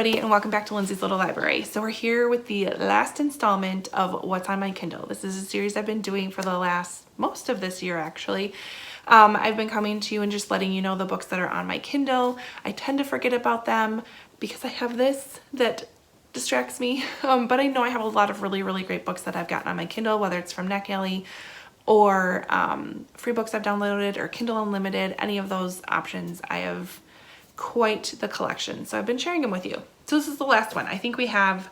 everybody, and welcome back to Lindsey's Little Library. So we're here with the last installment of What's on My Kindle. This is a series I've been doing for the most of this year actually. I've been coming to you and just letting you know the books that are on my Kindle. I tend to forget about them because I have this that distracts me, but I know I have a lot of really great books that I've gotten on my Kindle, whether it's from Nelly or free books I've downloaded or Kindle Unlimited. Any of those options, I have quite the collection, so I've been sharing them with you. So this is the last one. I think we have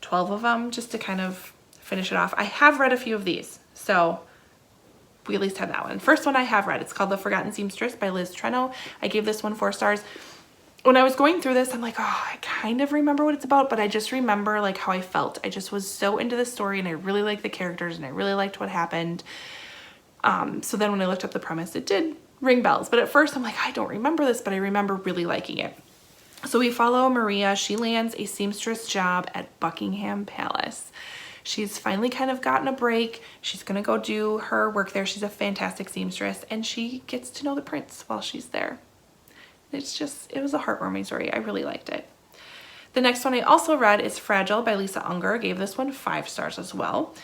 12 of them, just to kind of finish it off. I have read a few of these, so we at least have that one. First one I have read, it's called The Forgotten Seamstress by Treno. I gave this one 4 stars. When I was going through this, I'm like, oh, I kind of remember what it's about, but I just remember like how I felt. I just was so into the story, and I really liked the characters, and I really liked what happened. So then when I looked up the premise, it did ring bells, but at first I'm like, I don't remember this, but I remember really liking it. So we follow Maria. She lands a seamstress job at Buckingham Palace. She's finally kind of gotten a break. She's gonna go do her work there. She's a fantastic seamstress, and she gets to know the prince while she's there. It was a heartwarming story. I really liked it. The next one I also read is Fragile by Lisa Unger. Gave this one 5 stars as well.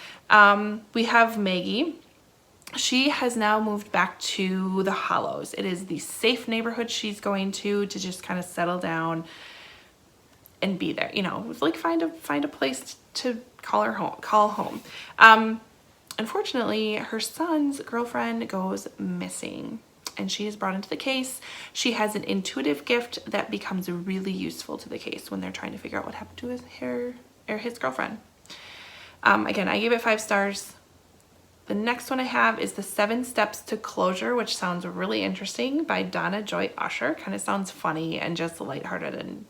We have Maggie. She has now moved back to the Hollows. It is the safe neighborhood she's going to just kind of settle down and be there. You know, like find a place to call home. Unfortunately, her son's girlfriend goes missing, and she is brought into the case. She has an intuitive gift that becomes really useful to the case when they're trying to figure out what happened to his girlfriend. Again, I gave it 5 stars. The next one I have is The 7 Steps to Closure, which sounds really interesting, by Donna Joy Usher. Kind of sounds funny and just lighthearted, and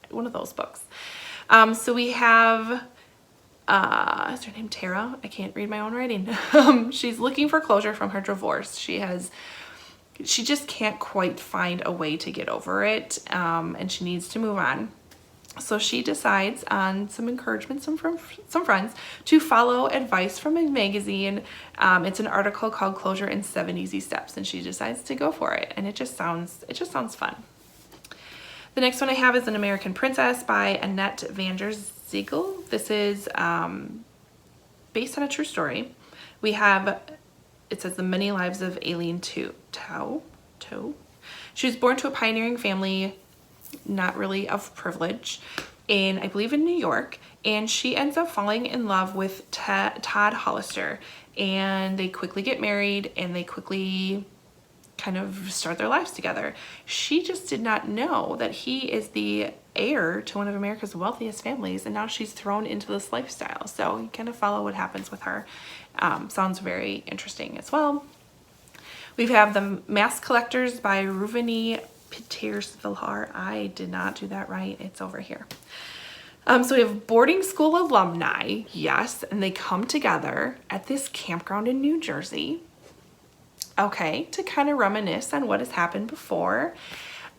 one of those books. So we have, is her name Tara? I can't read my own writing. She's looking for closure from her divorce. She just can't quite find a way to get over it, and she needs to move on. So she decides, on some encouragement from some friends, to follow advice from a magazine. It's an article called Closure in 7 Easy Steps, and she decides to go for it, and it just sounds fun. The next one I have is An American Princess by Annette Vander Zeigel. This is based on a true story. It says The Many Lives of Aileen Toe. She was born to a pioneering family, not really of privilege, I believe in New York, and she ends up falling in love with Todd Hollister, and they quickly get married, and they quickly kind of start their lives together. She just did not know that he is the heir to one of America's wealthiest families, and now she's thrown into this lifestyle. So you kind of follow what happens with her. Sounds very interesting as well. We have The Mask Collectors by Ruvani Petersvillar. I did not do that right. It's over here. So we have boarding school alumni, yes, and they come together at this campground in New Jersey, okay, to kind of reminisce on what has happened before.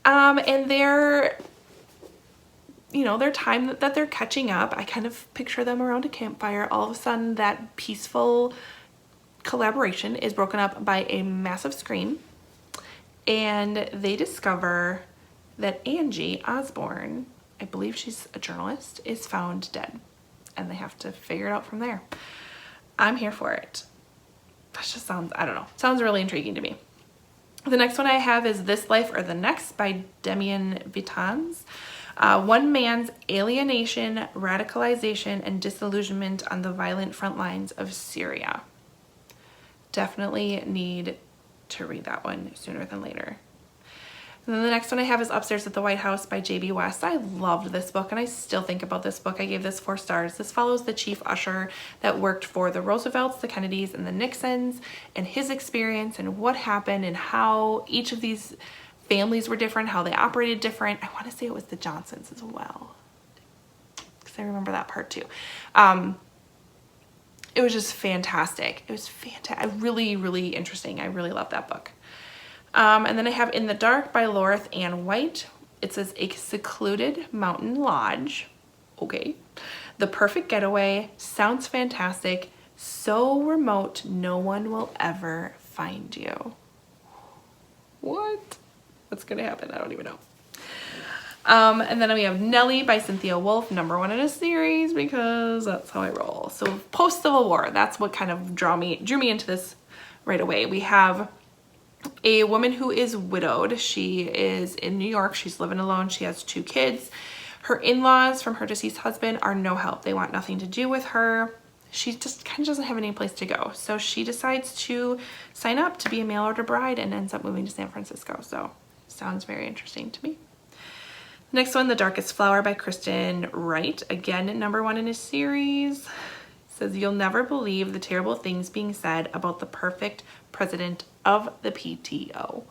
And their time that they're catching up, I kind of picture them around a campfire. All of a sudden, that peaceful collaboration is broken up by a massive scream. And they discover that Angie Osborne, I believe she's a journalist, is found dead. And they have to figure it out from there. I'm here for it. That just sounds, I don't know, sounds really intriguing to me. The next one I have is This Life or the Next by Demian Vitans. One man's alienation, radicalization, and disillusionment on the violent front lines of Syria. Definitely need to read that one sooner than later. And then the next one I have is Upstairs at the White House by J.B. West. I loved this book, and I still think about this book. I gave this 4 stars. This follows the chief usher that worked for the Roosevelts, the Kennedys, and the Nixons, and his experience and what happened and how each of these families were different, how they operated different. I want to say it was the Johnsons as well, because I remember that part too. It was just fantastic. It was fantastic. Really interesting. I really love that book. And then I have In the Dark by Loreth Ann White. It says A Secluded Mountain Lodge. Okay. The Perfect Getaway. Sounds fantastic. So remote, no one will ever find you. What? What's gonna happen? I don't even know. And then we have Nelly by Cynthia Wolf, #1 in a series, because that's how I roll. So post-Civil War, that's what kind of drew me into this right away. We have a woman who is widowed. She is in New York. She's living alone. She has 2 kids. Her in-laws from her deceased husband are no help. They want nothing to do with her. She just kind of doesn't have any place to go. So she decides to sign up to be a mail order bride and ends up moving to San Francisco. So sounds very interesting to me. Next one, The Darkest Flower by Kristen, Wright. Again, #1 in a series. It says, you'll never believe the terrible things being said about the perfect president of the PTO.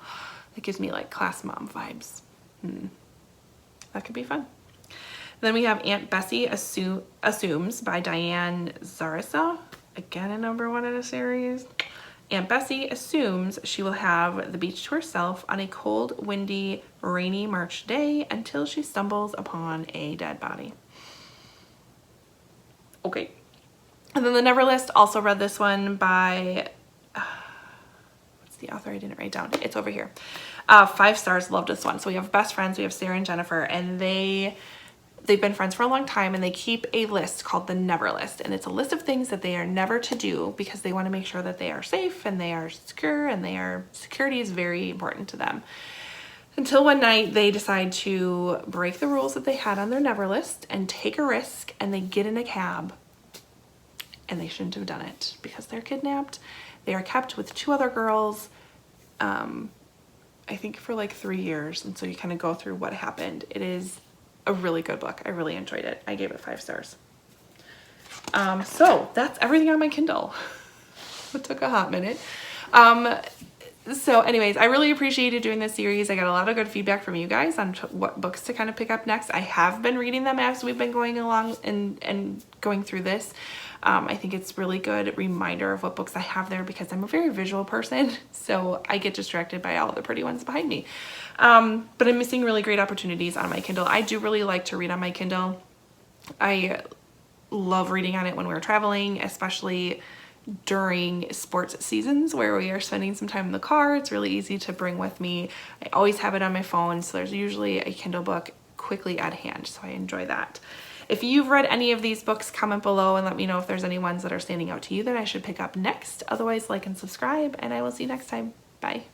That gives me like class mom vibes. That could be fun. Then we have Aunt Bessie Assumes by Diane Zarissa. Again, #1 in a series. Aunt Bessie assumes she will have the beach to herself on a cold, windy, rainy March day until she stumbles upon a dead body. Okay. And then the Never List, also read this one by, what's the author? I didn't write down. It's over here. 5 stars, loved this one. So we have best friends. We have Sarah and Jennifer, and they've been friends for a long time, and they keep a list called the Never List. And it's a list of things that they are never to do because they want to make sure that they are safe and they are secure, and security is very important to them. Until one night they decide to break the rules that they had on their Never List and take a risk, and they get in a cab. And they shouldn't have done it because they're kidnapped. They are kept with 2 other girls, I think for like 3 years. And so you kind of go through what happened. It is a really good book. I really enjoyed it. I gave it 5 stars. So that's everything on my Kindle. It took a hot minute. So anyways, I really appreciated doing this series. I got a lot of good feedback from you guys on what books to kind of pick up next. I have been reading them as we've been going along and going through this. I think it's really good reminder of what books I have there because I'm a very visual person, so I get distracted by all the pretty ones behind me. But I'm missing really great opportunities on my Kindle. I do really like to read on my Kindle. I love reading on it when we're traveling, especially during sports seasons where we are spending some time in the car. It's really easy to bring with me. I always have it on my phone, so there's usually a Kindle book quickly at hand, so I enjoy that. If you've read any of these books, comment below and let me know if there's any ones that are standing out to you that I should pick up next. Otherwise, like and subscribe, and I will see you next time. Bye.